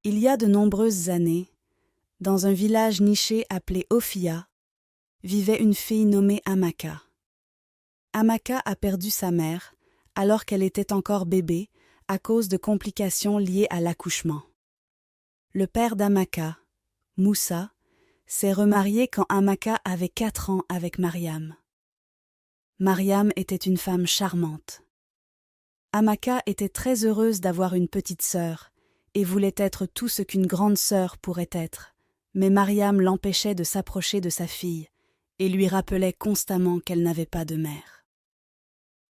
Il y a de nombreuses années, dans un village niché appelé Ophia, vivait une fille nommée Amaka. Amaka a perdu sa mère alors qu'elle était encore bébé à cause de complications liées à l'accouchement. Le père d'Amaka, Moussa, s'est remarié quand Amaka avait 4 ans avec Mariam. Mariam était une femme charmante. Amaka était très heureuse d'avoir une petite sœur et voulait être tout ce qu'une grande sœur pourrait être, mais Mariam l'empêchait de s'approcher de sa fille et lui rappelait constamment qu'elle n'avait pas de mère.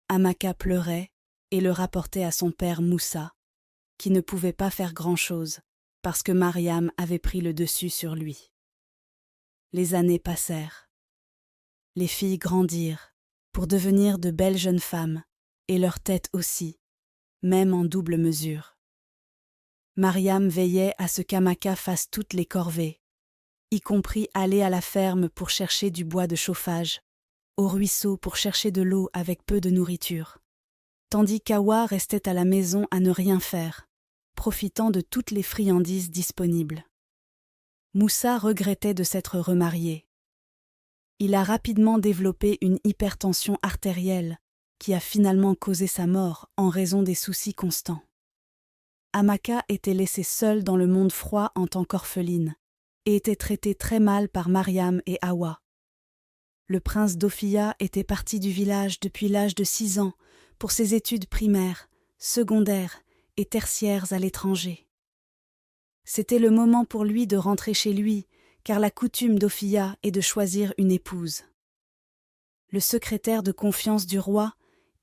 Amaka pleurait et le rapportait à son père Moussa, qui ne pouvait pas faire grand-chose parce que Mariam avait pris le dessus sur lui. Les années passèrent. Les filles grandirent pour devenir de belles jeunes femmes, et leur tête aussi, même en double mesure. Mariam veillait à ce qu'Amaka fasse toutes les corvées, y compris aller à la ferme pour chercher du bois de chauffage, au ruisseau pour chercher de l'eau avec peu de nourriture, tandis qu'Awa restait à la maison à ne rien faire, profitant de toutes les friandises disponibles. Moussa regrettait de s'être remarié. Il a rapidement développé une hypertension artérielle qui a finalement causé sa mort en raison des soucis constants. Amaka était laissée seule dans le monde froid en tant qu'orpheline et était traitée très mal par Mariam et Awa. Le prince d'Ophia était parti du village depuis l'âge de 6 ans pour ses études primaires, secondaires et tertiaires à l'étranger. C'était le moment pour lui de rentrer chez lui, car la coutume d'Ophia est de choisir une épouse. Le secrétaire de confiance du roi,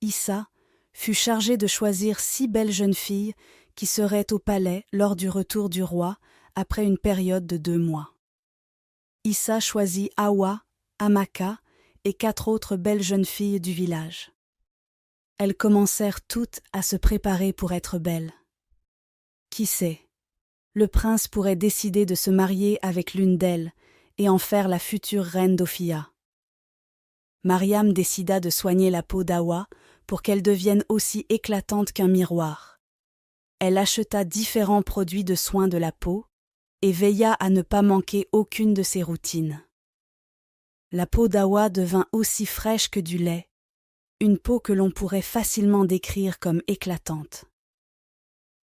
Issa, fut chargé de choisir 6 belles jeunes filles qui seraient au palais lors du retour du roi après une période de 2 mois. Issa choisit Awa, Amaka et 4 autres belles jeunes filles du village. Elles commencèrent toutes à se préparer pour être belles. Qui sait, le prince pourrait décider de se marier avec l'une d'elles et en faire la future reine d'Ophia. Mariam décida de soigner la peau d'Awa pour qu'elle devienne aussi éclatante qu'un miroir. Elle acheta différents produits de soins de la peau et veilla à ne pas manquer aucune de ses routines. La peau d'Awa devint aussi fraîche que du lait, une peau que l'on pourrait facilement décrire comme éclatante.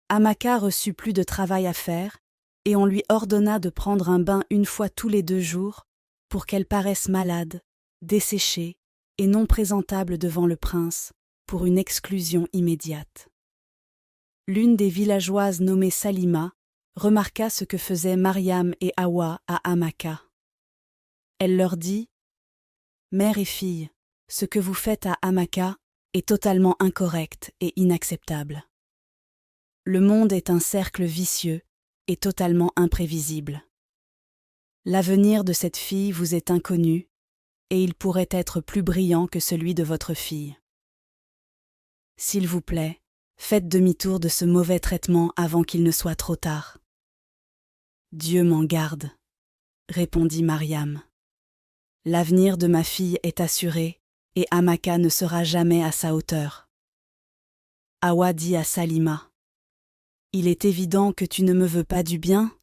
Amaka reçut plus de travail à faire et on lui ordonna de prendre un bain 1 fois tous les 2 jours pour qu'elle paraisse malade, desséchée et non présentable devant le prince pour une exclusion immédiate. L'une des villageoises nommée Salima remarqua ce que faisaient Mariam et Awa à Amaka. Elle leur dit « Mère et fille, ce que vous faites à Amaka est totalement incorrect et inacceptable. Le monde est un cercle vicieux et totalement imprévisible. L'avenir de cette fille vous est inconnu et il pourrait être plus brillant que celui de votre fille. S'il vous plaît, faites demi-tour de ce mauvais traitement avant qu'il ne soit trop tard. » « Dieu m'en garde, » répondit Mariam. « L'avenir de ma fille est assuré et Amaka ne sera jamais à sa hauteur. » Awa dit à Salima, « Il est évident que tu ne me veux pas du bien,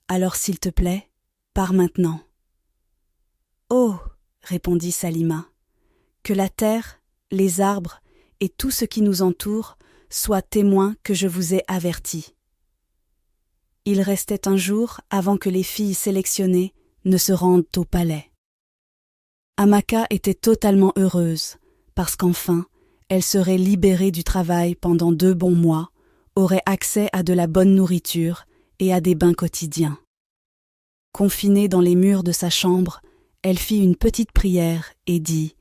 alors s'il te plaît, pars maintenant. »« Oh » répondit Salima, « que la terre, les arbres et tout ce qui nous entoure soient témoins que je vous ai avertis. » Il restait un jour avant que les filles sélectionnées ne se rendent au palais. Amaka était totalement heureuse, parce qu'enfin, elle serait libérée du travail pendant 2 bons mois, aurait accès à de la bonne nourriture et à des bains quotidiens. Confinée dans les murs de sa chambre, elle fit une petite prière et dit,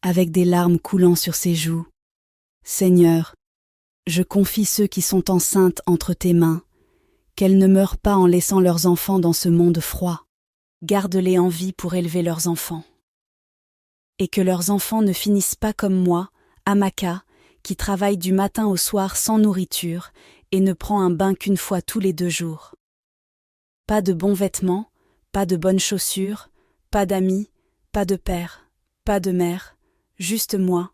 avec des larmes coulant sur ses joues, « Seigneur, je confie ceux qui sont enceintes entre tes mains, qu'elles ne meurent pas en laissant leurs enfants dans ce monde froid. Garde-les en vie pour élever leurs enfants. Et que leurs enfants ne finissent pas comme moi, Amaka, qui travaille du matin au soir sans nourriture et ne prend un bain qu'1 fois tous les 2 jours. Pas de bons vêtements, pas de bonnes chaussures, pas d'amis, pas de père, pas de mère, juste moi. »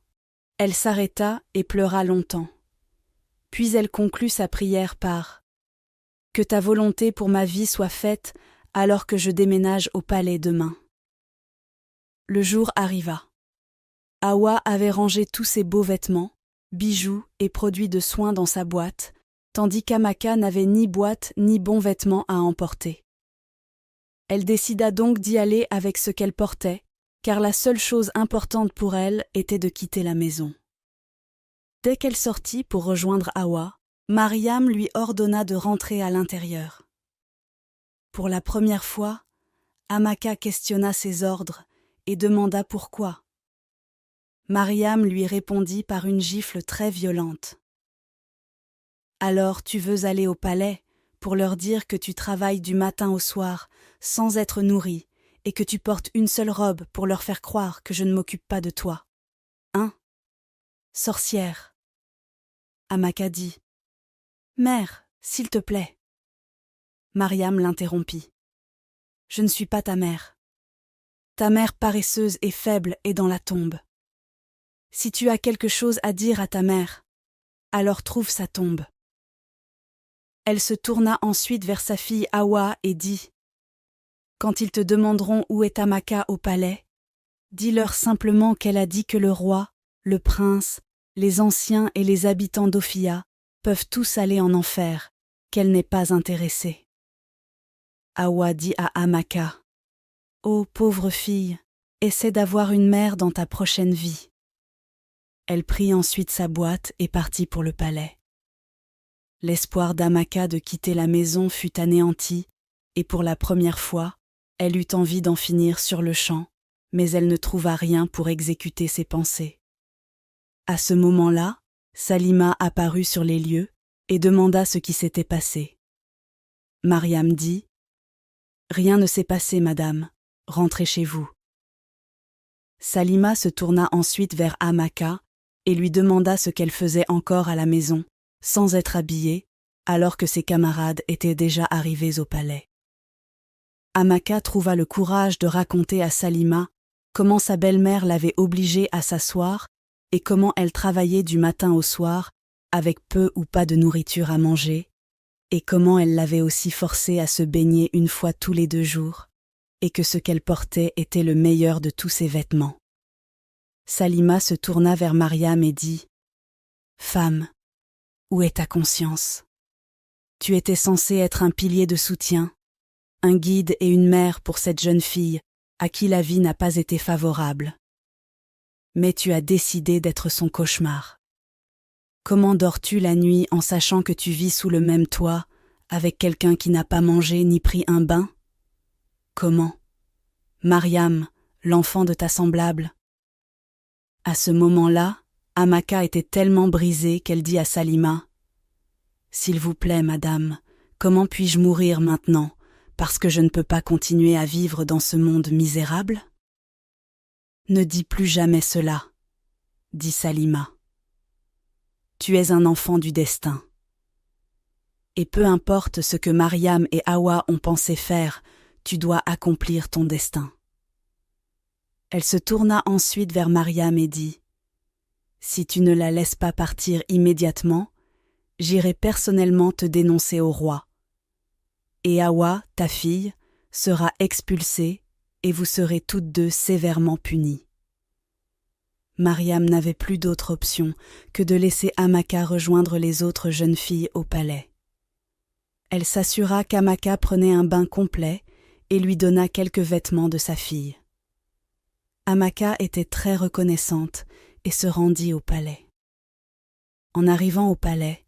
Elle s'arrêta et pleura longtemps. Puis elle conclut sa prière par « Que ta volonté pour ma vie soit faite alors que je déménage au palais demain. » Le jour arriva. Hawa avait rangé tous ses beaux vêtements, bijoux et produits de soins dans sa boîte, tandis qu'Amaka n'avait ni boîte ni bons vêtements à emporter. Elle décida donc d'y aller avec ce qu'elle portait, car la seule chose importante pour elle était de quitter la maison. Dès qu'elle sortit pour rejoindre Hawa, Mariam lui ordonna de rentrer à l'intérieur. Pour la première fois, Amaka questionna ses ordres et demanda pourquoi. Mariam lui répondit par une gifle très violente. « Alors tu veux aller au palais pour leur dire que tu travailles du matin au soir sans être nourrie et que tu portes une seule robe pour leur faire croire que je ne m'occupe pas de toi. Hein? Sorcière. » Amaka dit. « Mère, s'il te plaît. » Mariam l'interrompit. « Je ne suis pas ta mère. Ta mère paresseuse et faible est dans la tombe. Si tu as quelque chose à dire à ta mère, alors trouve sa tombe. » Elle se tourna ensuite vers sa fille Hawa et dit « Quand ils te demanderont où est Amaka au palais, dis-leur simplement qu'elle a dit que le roi, le prince, les anciens et les habitants d'Ophia peuvent tous aller en enfer, qu'elle n'est pas intéressée. » Hawa dit à Amaka « Ô pauvre fille, essaie d'avoir une mère dans ta prochaine vie. » Elle prit ensuite sa boîte et partit pour le palais. L'espoir d'Amaka de quitter la maison fut anéanti, et pour la première fois, elle eut envie d'en finir sur le champ, mais elle ne trouva rien pour exécuter ses pensées. À ce moment-là, Salima apparut sur les lieux et demanda ce qui s'était passé. Mariam dit « Rien ne s'est passé, madame, rentrez chez vous. » Salima se tourna ensuite vers Amaka et lui demanda ce qu'elle faisait encore à la maison, sans être habillée, alors que ses camarades étaient déjà arrivés au palais. Amaka trouva le courage de raconter à Salima comment sa belle-mère l'avait obligée à s'asseoir et comment elle travaillait du matin au soir avec peu ou pas de nourriture à manger, et comment elle l'avait aussi forcée à se baigner une fois tous les 2 jours, et que ce qu'elle portait était le meilleur de tous ses vêtements. Salima se tourna vers Mariam et dit « Femme, où est ta conscience? Tu étais censée être un pilier de soutien, un guide et une mère pour cette jeune fille à qui la vie n'a pas été favorable. Mais tu as décidé d'être son cauchemar. Comment dors-tu la nuit en sachant que tu vis sous le même toit avec quelqu'un qui n'a pas mangé ni pris un bain? Comment? Mariam, l'enfant de ta semblable. » À ce moment-là, Amaka était tellement brisée qu'elle dit à Salima « S'il vous plaît, madame, comment puis-je mourir maintenant, parce que je ne peux pas continuer à vivre dans ce monde misérable ?»« Ne dis plus jamais cela, » dit Salima. « Tu es un enfant du destin. Et peu importe ce que Mariam et Hawa ont pensé faire, tu dois accomplir ton destin. » Elle se tourna ensuite vers Mariam et dit « Si tu ne la laisses pas partir immédiatement, j'irai personnellement te dénoncer au roi. Et Hawa, ta fille, sera expulsée et vous serez toutes 2 sévèrement punies. » Mariam n'avait plus d'autre option que de laisser Amaka rejoindre les autres jeunes filles au palais. Elle s'assura qu'Amaka prenait un bain complet et lui donna quelques vêtements de sa fille. Amaka était très reconnaissante et se rendit au palais. En arrivant au palais,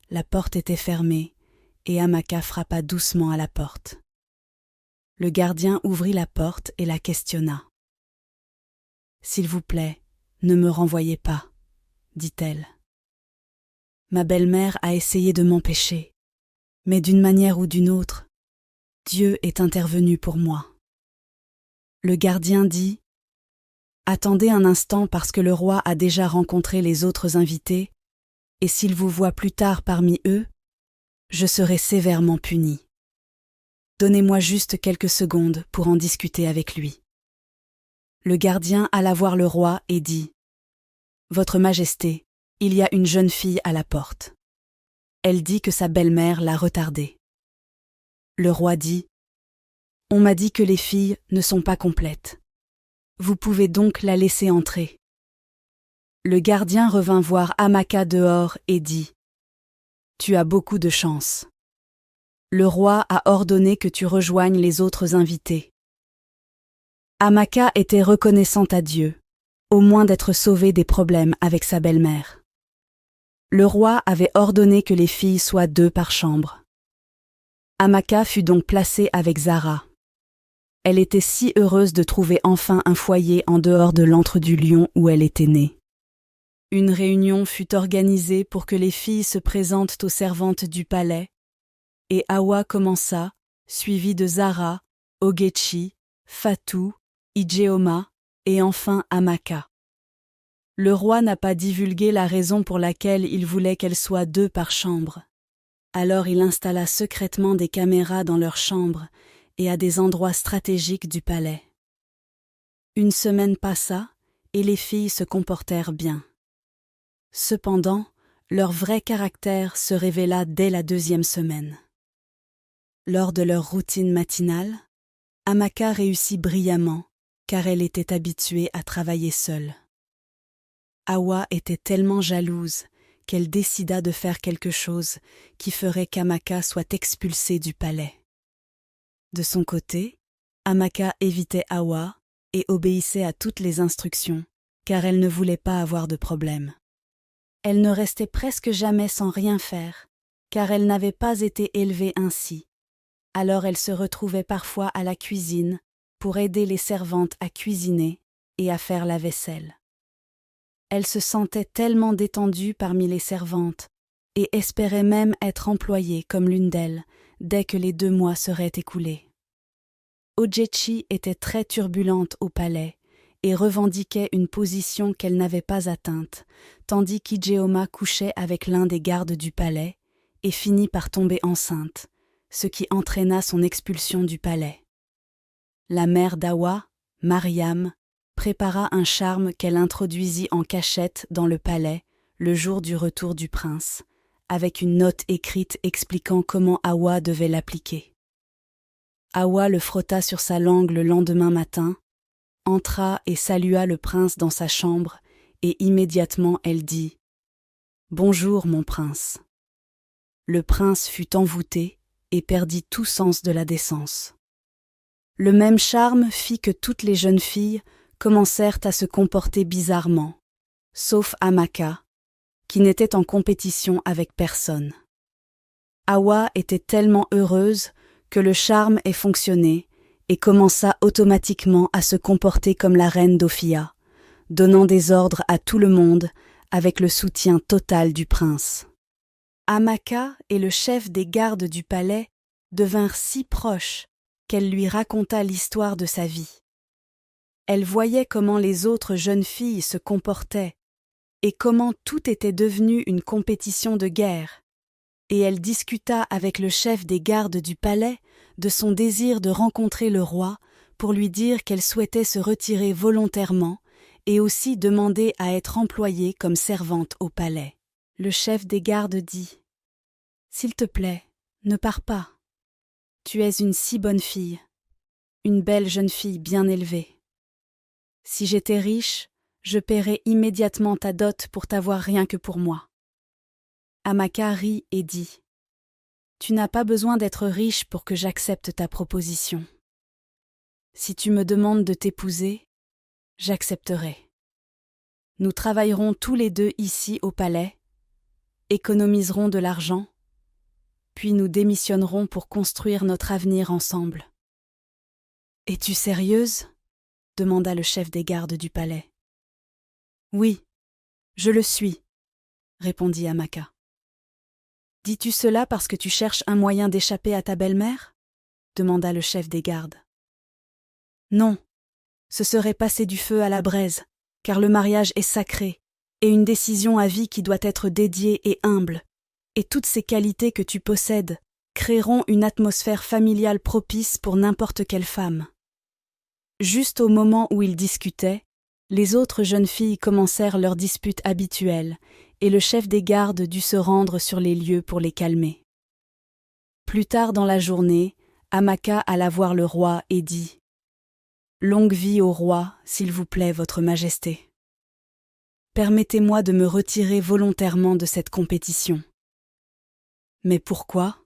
la porte était fermée et Amaka frappa doucement à la porte. Le gardien ouvrit la porte et la questionna. « S'il vous plaît, ne me renvoyez pas, » dit-elle. « Ma belle-mère a essayé de m'empêcher, mais d'une manière ou d'une autre, Dieu est intervenu pour moi. » Le gardien dit « Attendez un instant parce que le roi a déjà rencontré les autres invités, et s'il vous voit plus tard parmi eux, je serai sévèrement puni. Donnez-moi juste quelques secondes pour en discuter avec lui. » Le gardien alla voir le roi et dit « Votre Majesté, il y a une jeune fille à la porte. Elle dit que sa belle-mère l'a retardée. Le roi dit « On m'a dit que les filles ne sont pas complètes. Vous pouvez donc la laisser entrer. » Le gardien revint voir Amaka dehors et dit « Tu as beaucoup de chance. Le roi a ordonné que tu rejoignes les autres invités. » Amaka était reconnaissante à Dieu, au moins d'être sauvée des problèmes avec sa belle-mère. Le roi avait ordonné que les filles soient 2 par chambre. Amaka fut donc placée avec Zara. Elle était si heureuse de trouver enfin un foyer en dehors de l'antre du lion où elle était née. Une réunion fut organisée pour que les filles se présentent aux servantes du palais, et Hawa commença, suivie de Zara, Ogechi, Fatou, Ijeoma et enfin Amaka. Le roi n'a pas divulgué la raison pour laquelle il voulait qu'elles soient 2 par chambre. Alors il installa secrètement des caméras dans leurs chambres et à des endroits stratégiques du palais. Une semaine passa et les filles se comportèrent bien. Cependant, leur vrai caractère se révéla dès la 2e semaine. Lors de leur routine matinale, Amaka réussit brillamment car elle était habituée à travailler seule. Hawa était tellement jalouse qu'elle décida de faire quelque chose qui ferait qu'Amaka soit expulsée du palais. De son côté, Amaka évitait Hawa et obéissait à toutes les instructions, car elle ne voulait pas avoir de problème. Elle ne restait presque jamais sans rien faire, car elle n'avait pas été élevée ainsi. Alors elle se retrouvait parfois à la cuisine pour aider les servantes à cuisiner et à faire la vaisselle. Elle se sentait tellement détendue parmi les servantes et espérait même être employée comme l'une d'elles dès que les 2 mois seraient écoulés. Ogechi était très turbulente au palais et revendiquait une position qu'elle n'avait pas atteinte, tandis qu'Ijeoma couchait avec l'un des gardes du palais et finit par tomber enceinte, ce qui entraîna son expulsion du palais. La mère d'Hawa, Mariam, prépara un charme qu'elle introduisit en cachette dans le palais le jour du retour du prince, avec une note écrite expliquant comment Hawa devait l'appliquer. Hawa le frotta sur sa langue le lendemain matin, entra et salua le prince dans sa chambre, et immédiatement elle dit « Bonjour, mon prince ». Le prince fut envoûté et perdit tout sens de la décence. Le même charme fit que toutes les jeunes filles commencèrent à se comporter bizarrement, sauf Amaka, qui n'était en compétition avec personne. Hawa était tellement heureuse que le charme ait fonctionné et commença automatiquement à se comporter comme la reine d'Ophia, donnant des ordres à tout le monde avec le soutien total du prince. Amaka et le chef des gardes du palais devinrent si proches qu'elle lui raconta l'histoire de sa vie. Elle voyait comment les autres jeunes filles se comportaient et comment tout était devenu une compétition de guerre, et elle discuta avec le chef des gardes du palais de son désir de rencontrer le roi pour lui dire qu'elle souhaitait se retirer volontairement et aussi demander à être employée comme servante au palais. Le chef des gardes dit « S'il te plaît, ne pars pas. Tu es une si bonne fille, une belle jeune fille bien élevée. Si j'étais riche, je paierais immédiatement ta dot pour t'avoir rien que pour moi. » Amaka rit et dit « Tu n'as pas besoin d'être riche pour que j'accepte ta proposition. Si tu me demandes de t'épouser, j'accepterai. Nous travaillerons tous les 2 ici au palais, économiserons de l'argent, puis nous démissionnerons pour construire notre avenir ensemble. » « Es-tu sérieuse ?» demanda le chef des gardes du palais. « Oui, je le suis, » répondit Amaka. « Dis-tu cela parce que tu cherches un moyen d'échapper à ta belle-mère » demanda le chef des gardes. « Non, ce serait passer du feu à la braise, car le mariage est sacré, et une décision à vie qui doit être dédiée et humble, et toutes ces qualités que tu possèdes créeront une atmosphère familiale propice pour n'importe quelle femme. » Juste au moment où ils discutaient, les autres jeunes filles commencèrent leur dispute habituelle et le chef des gardes dut se rendre sur les lieux pour les calmer. Plus tard dans la journée, Amaka alla voir le roi et dit « Longue vie au roi, s'il vous plaît, votre majesté. Permettez-moi de me retirer volontairement de cette compétition. » « Mais pourquoi ?»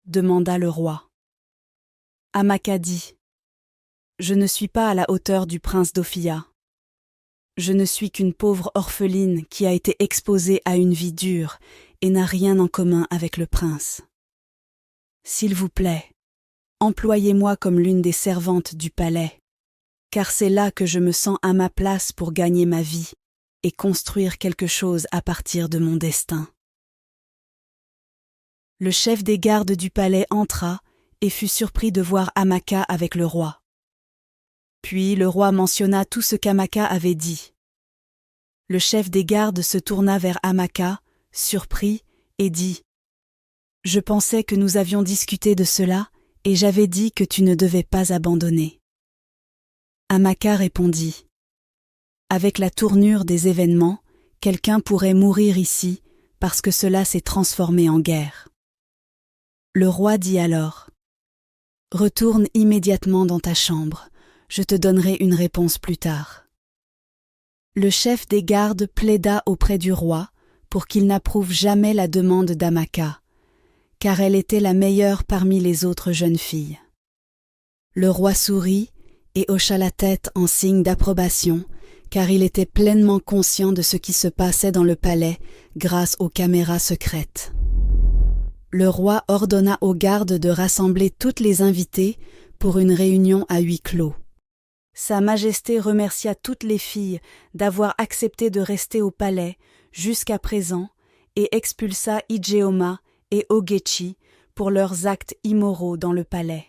demanda le roi. Amaka dit « Je ne suis pas à la hauteur du prince d'Ophia. Je ne suis qu'une pauvre orpheline qui a été exposée à une vie dure et n'a rien en commun avec le prince. S'il vous plaît, employez-moi comme l'une des servantes du palais, car c'est là que je me sens à ma place pour gagner ma vie et construire quelque chose à partir de mon destin. » Le chef des gardes du palais entra et fut surpris de voir Amaka avec le roi. Puis le roi mentionna tout ce qu'Amaka avait dit. Le chef des gardes se tourna vers Amaka, surpris, et dit « Je pensais que nous avions discuté de cela, et j'avais dit que tu ne devais pas abandonner. » Amaka répondit « Avec la tournure des événements, quelqu'un pourrait mourir ici, parce que cela s'est transformé en guerre. » Le roi dit alors « Retourne immédiatement dans ta chambre, je te donnerai une réponse plus tard. » Le chef des gardes plaida auprès du roi pour qu'il n'approuve jamais la demande d'Amaka, car elle était la meilleure parmi les autres jeunes filles. Le roi sourit et hocha la tête en signe d'approbation, car il était pleinement conscient de ce qui se passait dans le palais grâce aux caméras secrètes. Le roi ordonna aux gardes de rassembler toutes les invitées pour une réunion à huis clos. Sa Majesté remercia toutes les filles d'avoir accepté de rester au palais jusqu'à présent et expulsa Ijeoma et Ogechi pour leurs actes immoraux dans le palais.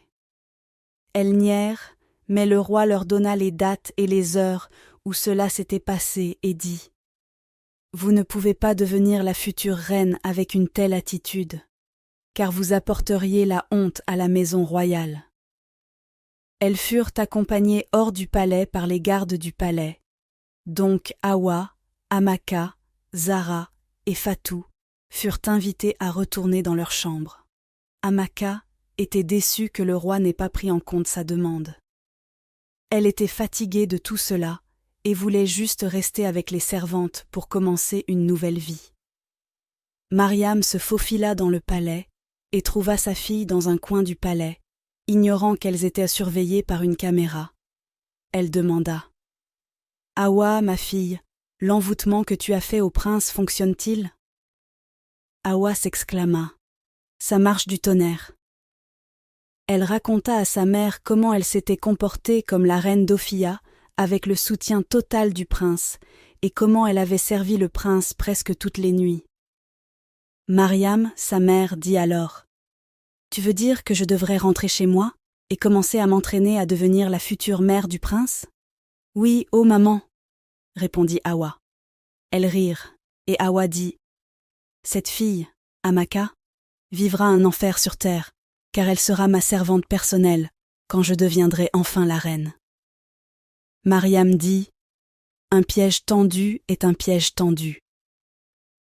Elles nièrent, mais le roi leur donna les dates et les heures où cela s'était passé et dit « Vous ne pouvez pas devenir la future reine avec une telle attitude, car vous apporteriez la honte à la maison royale. » Elles furent accompagnées hors du palais par les gardes du palais, donc Awa, Amaka, Zara et Fatou furent invitées à retourner dans leur chambre. Amaka était déçue que le roi n'ait pas pris en compte sa demande. Elle était fatiguée de tout cela et voulait juste rester avec les servantes pour commencer une nouvelle vie. Mariam se faufila dans le palais et trouva sa fille dans un coin du palais, ignorant qu'elles étaient surveillées par une caméra. Elle demanda « Awa, ma fille, l'envoûtement que tu as fait au prince fonctionne-t-il » Awa s'exclama « Ça marche du tonnerre ». Elle raconta à sa mère comment elle s'était comportée comme la reine d'Ophia avec le soutien total du prince et comment elle avait servi le prince presque toutes les nuits. Mariam, sa mère, dit alors « Tu veux dire que je devrais rentrer chez moi et commencer à m'entraîner à devenir la future mère du prince ?»« Oui, ô maman, » répondit Awa. Elles rirent, et Awa dit « Cette fille, Amaka, vivra un enfer sur terre, car elle sera ma servante personnelle quand je deviendrai enfin la reine. » Mariam dit « Un piège tendu est un piège tendu.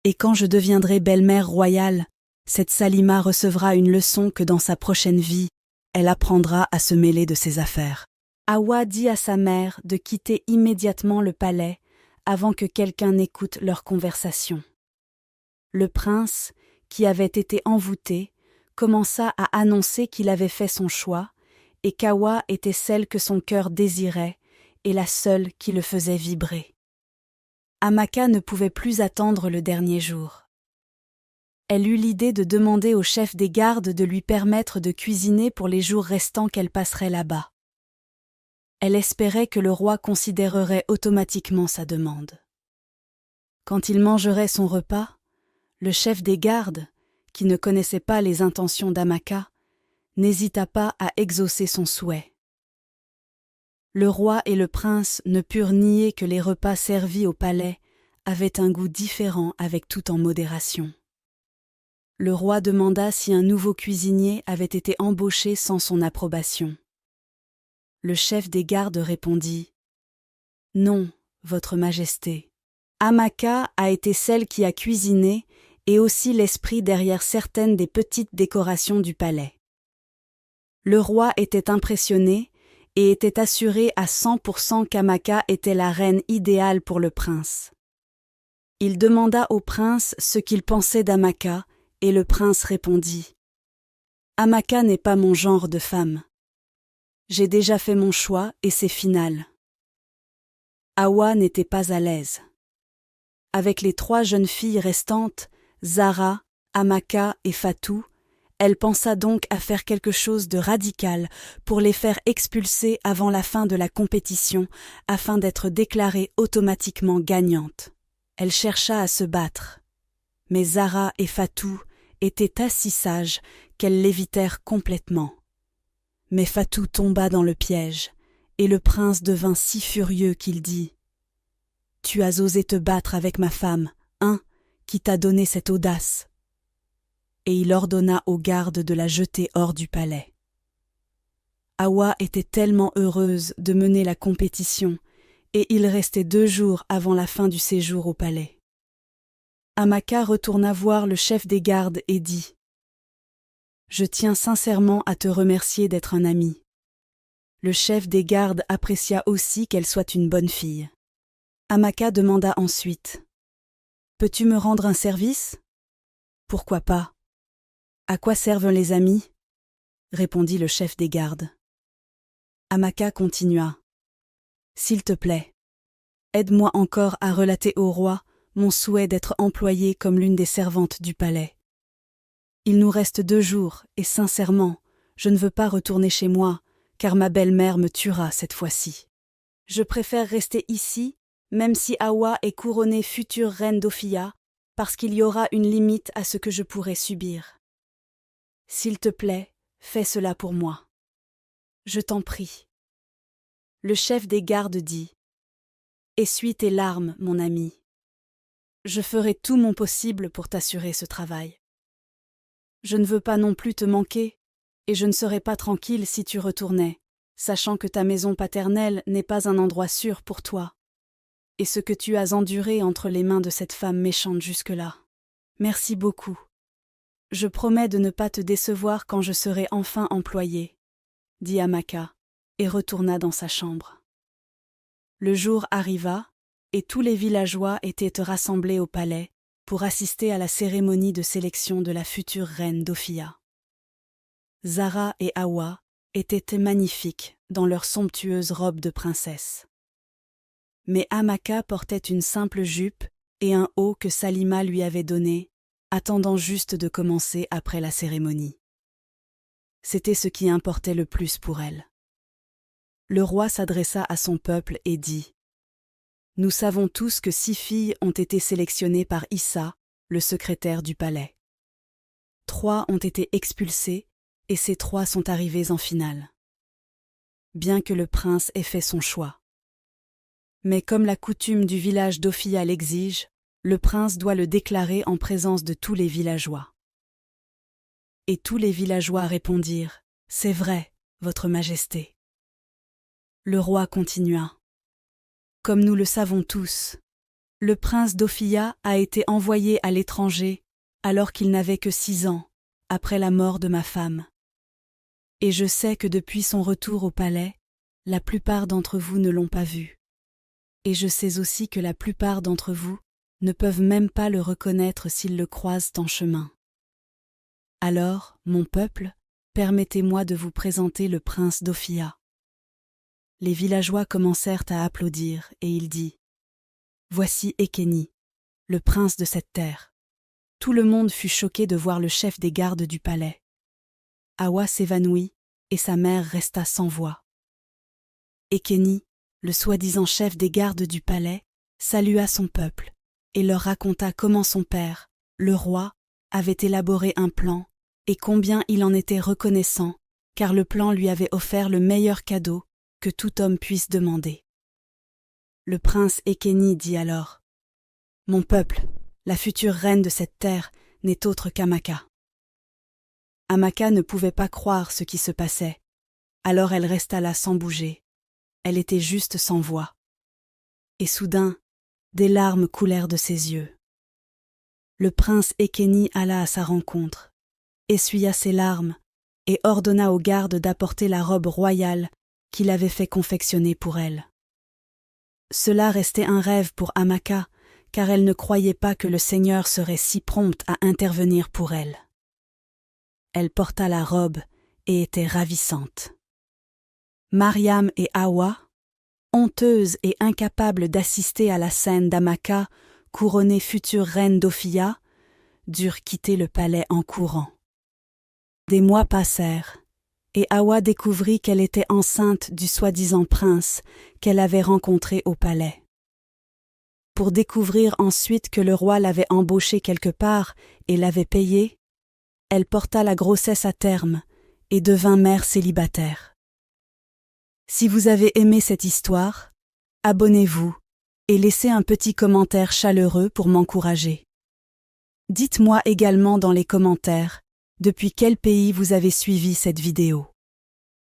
Et quand je deviendrai belle-mère royale, cette Salima recevra une leçon que dans sa prochaine vie, elle apprendra à se mêler de ses affaires. » Awa dit à sa mère de quitter immédiatement le palais avant que quelqu'un n'écoute leur conversation. Le prince, qui avait été envoûté, commença à annoncer qu'il avait fait son choix et qu'Awa était celle que son cœur désirait et la seule qui le faisait vibrer. Amaka ne pouvait plus attendre le dernier jour. Elle eut l'idée de demander au chef des gardes de lui permettre de cuisiner pour les jours restants qu'elle passerait là-bas. Elle espérait que le roi considérerait automatiquement sa demande. Quand il mangerait son repas, le chef des gardes, qui ne connaissait pas les intentions d'Amaka, n'hésita pas à exaucer son souhait. Le roi et le prince ne purent nier que les repas servis au palais avaient un goût différent avec tout en modération. Le roi demanda si un nouveau cuisinier avait été embauché sans son approbation. Le chef des gardes répondit « Non, votre majesté. Amaka a été celle qui a cuisiné et aussi l'esprit derrière certaines des petites décorations du palais. » Le roi était impressionné et était assuré à 100% qu'Amaka était la reine idéale pour le prince. Il demanda au prince ce qu'il pensait d'Amaka, et le prince répondit « Amaka n'est pas mon genre de femme. J'ai déjà fait mon choix et c'est final. » Hawa n'était pas à l'aise. Avec les 3 jeunes filles restantes, Zara, Amaka et Fatou, elle pensa donc à faire quelque chose de radical pour les faire expulser avant la fin de la compétition afin d'être déclarée automatiquement gagnante. Elle chercha à se battre, mais Zara et Fatou étaient assez sages qu'elles l'évitèrent complètement. Mais Fatou tomba dans le piège, et le prince devint si furieux qu'il dit « Tu as osé te battre avec ma femme, hein, qui t'a donné cette audace ?» Et il ordonna aux gardes de la jeter hors du palais. Hawa était tellement heureuse de mener la compétition, et il restait 2 jours avant la fin du séjour au palais. Amaka retourna voir le chef des gardes et dit « Je tiens sincèrement à te remercier d'être un ami. » Le chef des gardes apprécia aussi qu'elle soit une bonne fille. Amaka demanda ensuite « Peux-tu me rendre un service ?»« Pourquoi pas ? À quoi servent les amis ?» répondit le chef des gardes. Amaka continua. « S'il te plaît, aide-moi encore à relater au roi mon souhait d'être employée comme l'une des servantes du palais. Il nous reste 2 jours et sincèrement, je ne veux pas retourner chez moi, car ma belle-mère me tuera cette fois-ci. Je préfère rester ici, même si Hawa est couronnée future reine d'Ophia, parce qu'il y aura une limite à ce que je pourrai subir. S'il te plaît, fais cela pour moi. Je t'en prie. » Le chef des gardes dit « Essuie tes larmes, mon ami. Je ferai tout mon possible pour t'assurer ce travail. Je ne veux pas non plus te manquer, et je ne serais pas tranquille si tu retournais, sachant que ta maison paternelle n'est pas un endroit sûr pour toi, et ce que tu as enduré entre les mains de cette femme méchante jusque-là. Merci beaucoup. Je promets de ne pas te décevoir quand je serai enfin employée, » dit Amaka, et retourna dans sa chambre. Le jour arriva, et tous les villageois étaient rassemblés au palais pour assister à la cérémonie de sélection de la future reine d'Ophia. Zara et Hawa étaient magnifiques dans leurs somptueuses robes de princesse. Mais Amaka portait une simple jupe et un haut que Salima lui avait donné, attendant juste de commencer après la cérémonie. C'était ce qui importait le plus pour elle. Le roi s'adressa à son peuple et dit « Nous savons tous que 6 filles ont été sélectionnées par Issa, le secrétaire du palais. 3 ont été expulsées et ces 3 sont arrivées en finale. Bien que le prince ait fait son choix. Mais comme la coutume du village d'Ophia l'exige, le prince doit le déclarer en présence de tous les villageois. » Et tous les villageois répondirent « C'est vrai, votre majesté. » Le roi continua. « Comme nous le savons tous, le prince d'Ophia a été envoyé à l'étranger alors qu'il n'avait que 6 ans, après la mort de ma femme. Et je sais que depuis son retour au palais, la plupart d'entre vous ne l'ont pas vu. Et je sais aussi que la plupart d'entre vous ne peuvent même pas le reconnaître s'ils le croisent en chemin. Alors, mon peuple, permettez-moi de vous présenter le prince d'Ophia. » Les villageois commencèrent à applaudir, et il dit « Voici Ekeni, le prince de cette terre. » Tout le monde fut choqué de voir le chef des gardes du palais. Hawa s'évanouit, et sa mère resta sans voix. Ekeni, le soi-disant chef des gardes du palais, salua son peuple, et leur raconta comment son père, le roi, avait élaboré un plan, et combien il en était reconnaissant, car le plan lui avait offert le meilleur cadeau que tout homme puisse demander. Le prince Ekeni dit alors « Mon peuple, la future reine de cette terre, n'est autre qu'Amaka. » Amaka ne pouvait pas croire ce qui se passait, alors elle resta là sans bouger. Elle était juste sans voix. Et soudain, des larmes coulèrent de ses yeux. Le prince Ekeni alla à sa rencontre, essuya ses larmes et ordonna aux gardes d'apporter la robe royale qu'il avait fait confectionner pour elle. Cela restait un rêve pour Amaka, car elle ne croyait pas que le Seigneur serait si prompte à intervenir pour elle. Elle porta la robe et était ravissante. Mariam et Hawa, honteuses et incapables d'assister à la scène d'Amaka, couronnée future reine d'Ophia, durent quitter le palais en courant. Des mois passèrent, et Hawa découvrit qu'elle était enceinte du soi-disant prince qu'elle avait rencontré au palais. Pour découvrir ensuite que le roi l'avait embauchée quelque part et l'avait payée, elle porta la grossesse à terme et devint mère célibataire. Si vous avez aimé cette histoire, abonnez-vous et laissez un petit commentaire chaleureux pour m'encourager. Dites-moi également dans les commentaires depuis quel pays vous avez suivi cette vidéo.